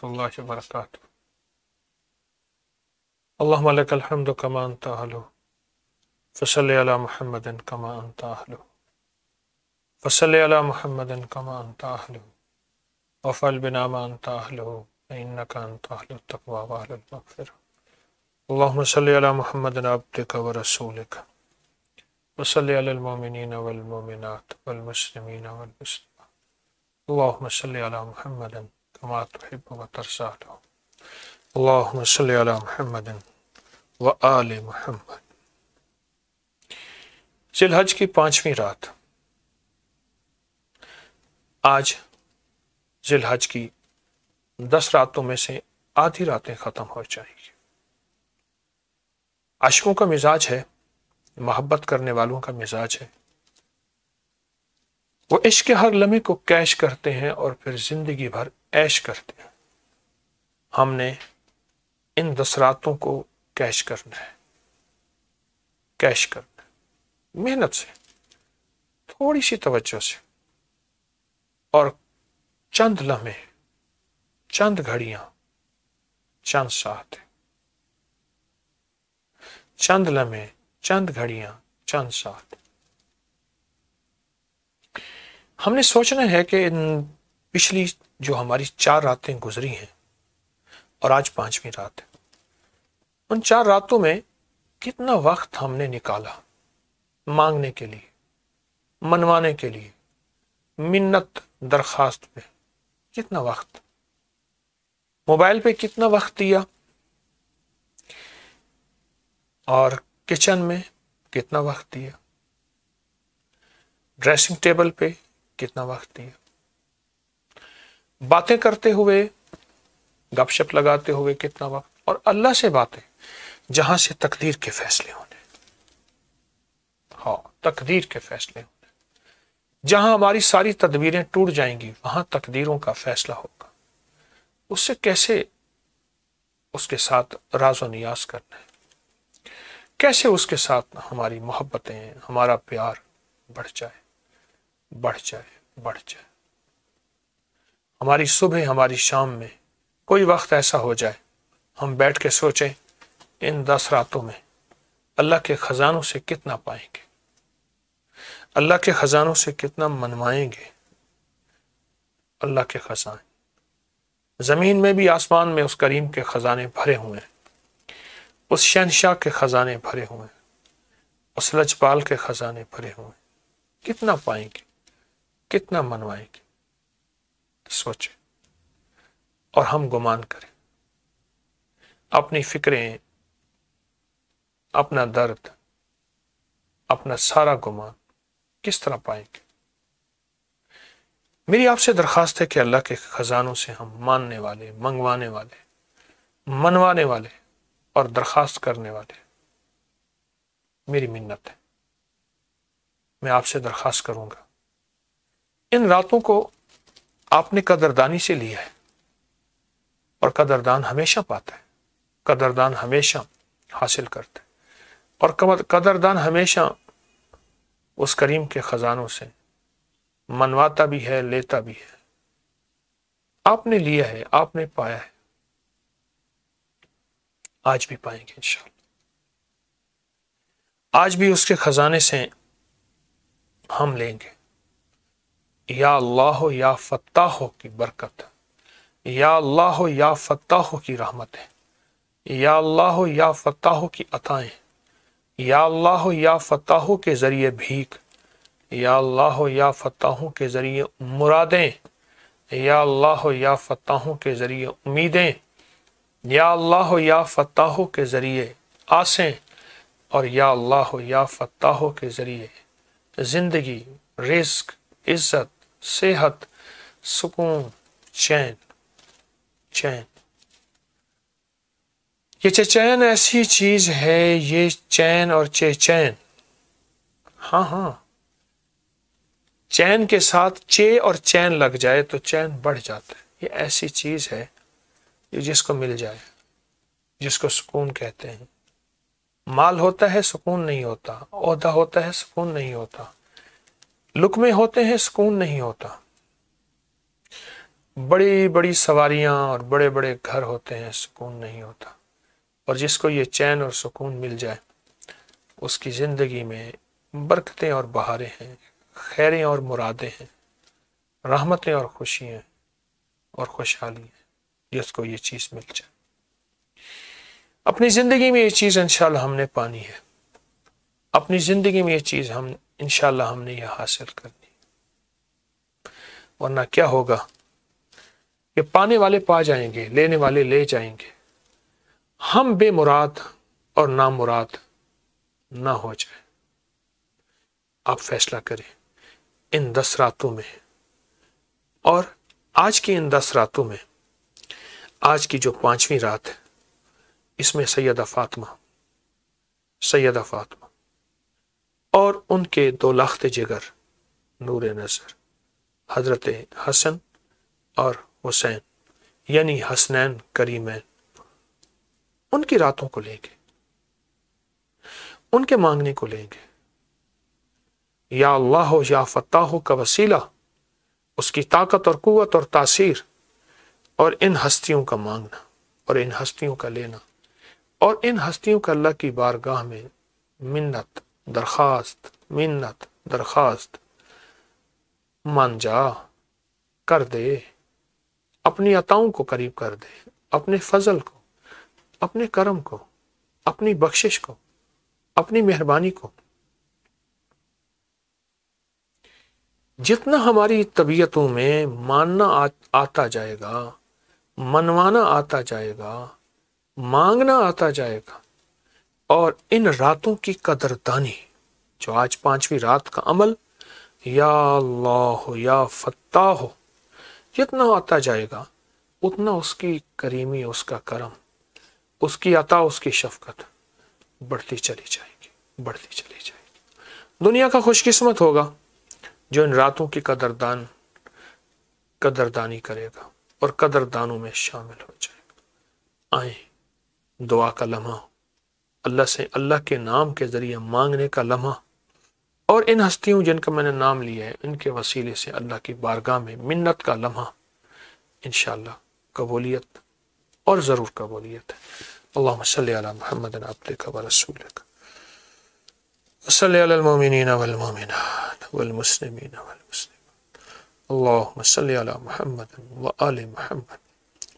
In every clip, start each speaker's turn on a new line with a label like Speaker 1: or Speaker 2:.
Speaker 1: الله وبركاته. اللهم لك الحمد كما أنت أهله، فصل على محمد كما أنت أهله، فصل على محمد كما أنت أهله، وفعل بنا ما أنت أهله، إنك أنت أهل التقوى وأهل المغفرة. اللهم صل على محمد عبدك ورسولك، وصل على المؤمنين والمؤمنات والمسلمين والمسلمات. اللهم صل على محمد كما تحب وترضى له. اللهم صل على محمد وآل محمد. ذی الحج کی 5ویں رات. آج ذی الحج کی 10 راتوں میں سے آدھی راتیں ختم ہو جائیں گی. عاشقوں کا مزاج ہے، محبت کرنے والوں کا مزاج ہے، وہ عشق کے ہر لمحے کو کیش کرتے ہیں اور پھر زندگی بھر عیش کرتے ہیں. ہم نے ان 10 راتوں کو کیش کرنا ہے، کیش کرنا ہے، محنت سے، تھوڑی سی توجہ سے، اور چند لمحے، چند گھڑیاں، چند ساتھ، چند لمحے، چند گھڑیاں، چند ساتھ. ہم نے سوچنا ہے کہ ان پچھلی جو ہماری 4 راتیں گزری ہیں اور آج 5ویں رات ہے، ان 4 راتوں میں کتنا وقت ہم نے نکالا مانگنے کے لیے، منوانے کے لیے، منت درخواست پہ. کتنا وقت موبائل پہ کتنا وقت دیا، اور کچن میں کتنا وقت دیا، ڈریسنگ ٹیبل پہ کتنا وقت دیا، باتیں کرتے ہوئے، گپ شپ لگاتے ہوئے کتنا وقت، اور اللہ سے باتیں جہاں سے تقدیر کے فیصلے ہونے. ہاں، تقدیر کے فیصلے ہونے. جہاں ہماری ساری تدبیریں ٹوٹ جائیں گی وہاں تقدیروں کا فیصلہ ہوگا. اس سے کیسے اس کے ساتھ راز و نیاز کرنا ہے، کیسے اس کے ساتھ ہماری محبتیں، ہمارا پیار بڑھ جائے، بڑھ جائے، بڑھ جائے. ہماری صبح، ہماری شام میں کوئی وقت ایسا ہو جائے ہم بیٹھ کے سوچیں ان 10 راتوں میں اللہ کے خزانوں سے کتنا پائیں گے، اللہ کے خزانوں سے کتنا منوائیں گے. اللہ کے خزانے، زمین میں بھی آسمان میں اس کریم کے خزانے بھرے ہوئے ہیں، اس شہنشاہ کے خزانے بھرے ہوئے ہیں، اس لجپال کے خزانے بھرے ہوئے ہیں. کتنا پائیں گے، کتنا منوائیں گے. سوچیں اور ہم گمان کریں، اپنی فکریں، اپنا درد، اپنا سارا گمان کس طرح پائیں گے. میری آپ سے درخواست ہے کہ اللہ کے خزانوں سے ہم ماننے والے، منگوانے والے، منوانے والے اور درخواست کرنے والے. میری منت ہے، میں آپ سے درخواست کروں گا ان راتوں کو آپ نے قدردانی سے لیا ہے، اور قدردان ہمیشہ پاتا ہے، قدردان ہمیشہ حاصل کرتا ہے، اور قدردان ہمیشہ اس کریم کے خزانوں سے منواتا بھی ہے، لیتا بھی ہے. آپ نے لیا ہے، آپ نے پایا ہے، آج بھی پائیں گے انشاءاللہ. آج بھی اس کے خزانے سے ہم لیں گے. یا اللہ یا فتاح کی برکت، یا اللہ یا فتاح کی رحمت ہے، یا اللہ یا فتاح کی عطائیں، یا اللہ یا فتاح کے ذریعے بھیک، یا اللہ یا فتاح کے ذریعے مرادیں، یا اللہ یا فتاح کے ذریعے امیدیں، یا اللہ یا فتاح کے ذریعے آسیں، اور یا اللہ یا فتاح کے ذریعے زندگی، رزق، عزت، صحت، سکون، چین. چین، یہ چین ایسی چیز ہے، یہ چین اور چین، ہاں، چین کے ساتھ اور چین لگ جائے تو چین بڑھ جاتا ہے. یہ ایسی چیز ہے یہ جس کو مل جائے، جس کو سکون کہتے ہیں. مال ہوتا ہے سکون نہیں ہوتا، عہدہ ہوتا ہے سکون نہیں ہوتا، لقمے ہوتے ہیں سکون نہیں ہوتا. بڑی بڑی سواریاں اور بڑے بڑے گھر ہوتے ہیں، سکون نہیں ہوتا۔ اور جس کو یہ چین اور سکون مل جائے، اس کی زندگی میں برکتیں اور بہاریں ہیں، خیریں اور مرادیں ہیں، رحمتیں اور خوشیاں اور خوشحالی ہیں، جس کو یہ چیز مل جائے۔ اپنی زندگی میں یہ چیز انشاءاللہ ہم نے پانی ہے، اپنی زندگی میں یہ چیز انشاءاللہ ہم نے یہ حاصل کرنی، ورنہ کیا ہوگا کہ پانے والے پا جائیں گے، لینے والے لے جائیں گے، ہم بے مراد اور نامراد نہ ہو جائے۔ آپ فیصلہ کریں ان 10 راتوں میں، اور آج کی ان 10 راتوں میں، آج کی جو 5ویں رات ہے، اس میں سیدہ فاطمہ اور ان کے 2 لخت جگر نور نظر حضرت حسن اور حسین، یعنی حسنین کریمین، ان کی راتوں کو لیں گے، ان کے مانگنے کو لیں گے۔ یا اللہ یا فتاح کا وسیلہ، اس کی طاقت اور قوت اور تاثیر، اور ان ہستیوں کا مانگنا اور ان ہستیوں کا لینا، اور ان ہستیوں کا اللہ کی بارگاہ میں منت درخواست مان جا کر دے، اپنی عطاؤں کو قریب کر دے، اپنے فضل کو، اپنے کرم کو، اپنی بخشش کو، اپنی مہربانی کو۔ جتنا ہماری طبیعتوں میں ماننا آتا جائے گا، منوانا آتا جائے گا، مانگنا آتا جائے گا، اور ان راتوں کی قدردانی، جو آج 5ویں رات کا عمل یا اللہ یا فتاح، جتنا آتا جائے گا، اتنا اس کی کریمی، اس کا کرم، اس کی عطا، اس کی شفقت بڑھتی چلی جائے گی۔ دنیا کا خوش قسمت ہوگا جو ان راتوں کی قدردانی کرے گا اور قدردانوں میں شامل ہو جائے گا۔ آئیں، دعا کا لمحہ، اللہ سے اللہ کے نام کے ذریعے مانگنے کا لمحہ، اور ان ہستیوں جن کا میں نے نام لیا ہے، ان کے وسیلے سے اللہ کی بارگاہ میں منت کا لمحہ، انشاءاللہ قبولیت اور ضرور قبولیت ہے۔ اللہم صلی علی محمد عبدک و رسولک، صلی علی المؤمنین والمؤمنات والمسلمین والمسلمات، اللہم صلی علی محمد و آل محمد۔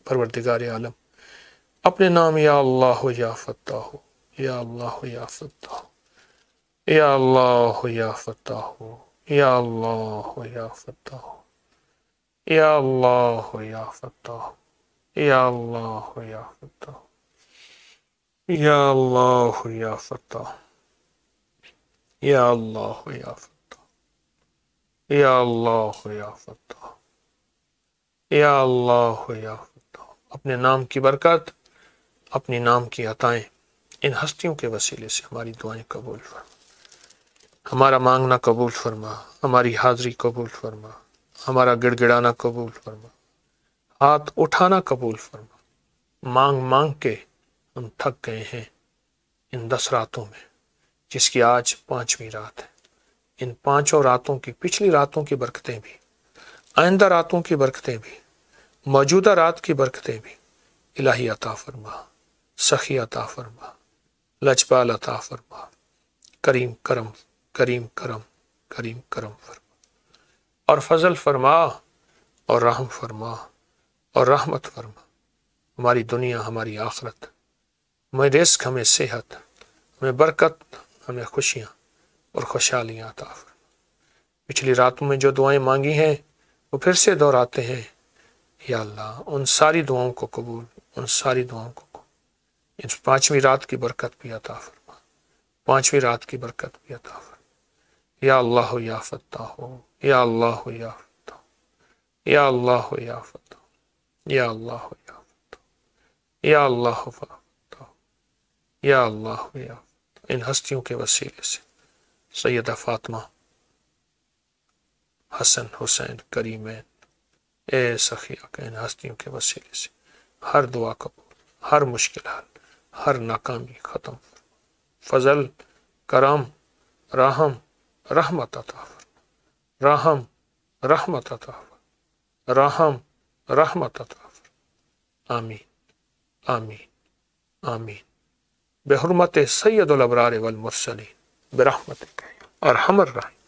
Speaker 1: پروردگار عالم، اپنے نام یا اللہ یا فتاح، یا اللہ یا فتاح، یا اللہ یا فتاح، یا اللہ یا فتاح، یا اللہ یا فتاح، یا اللہ یا فتاح، یا اللہ یا فتاح، یا اللہ یا فتاح، یا اللہ یا فتاح، یا اللہ یا فتاح۔ اپنے نام کی برکت، اپنی نام کی عطائیں ان ہستیوں کے وسیلے سے ہماری دعائیں قبول فرما، ہمارا مانگنا قبول فرما، ہماری حاضری قبول فرما، ہمارا گڑ گڑانا قبول فرما، ہاتھ اٹھانا قبول فرما۔ مانگ مانگ کے ہم تھک گئے ہیں ان 10 راتوں میں، جس کی آج 5ویں رات ہے۔ ان 5 راتوں کی، پچھلی راتوں کی برکتیں بھی، آئندہ راتوں کی برکتیں بھی، موجودہ رات کی برکتیں بھی الہی عطا فرما، سخی عطا فرما، لجپال عطا فرما، کریم کرم فرما، اور فضل فرما اور رحم فرما اور رحمت فرما۔ ہماری دنیا، ہماری آخرت، ہمیں رزق، ہمیں صحت، ہمیں برکت، ہمیں خوشیاں اور خوشحالیاں عطا فرما۔ پچھلی راتوں میں جو دعائیں مانگی ہیں وہ پھر سے دہراتے ہیں، یا اللہ ان ساری دعاؤں کو قبول، ان ساری دعاؤں کو قبول۔ ان 5ویں رات کی برکت بھی عطا فرما، 5ویں رات کی برکت بھی عطا فرما۔ یا اللہ یا فتاح، یا اللہ یا فتاح، یا اللہ یا فتاح، یا اللہ یا فتاح، یا اللہ فتاح، یا اللہ یا فتاح۔ ان ہستیوں کے وسیلے سے سیدہ فاطمہ، حسن، حسین، کریمین، اے سخیہ کے ان ہستیوں کے وسیلے سے ہر دعا قبول، ہر مشکل حل، ہر ناکامی ختم، فضل، کرم، رحم، رحمت عطا فرما، رحم، رحمت عطا فرما، رحم، رحمت عطا فرما۔ آمین آمین آمین بحرمت سید الابرار والمرسلین برحمتک یا ارحم الراحمین۔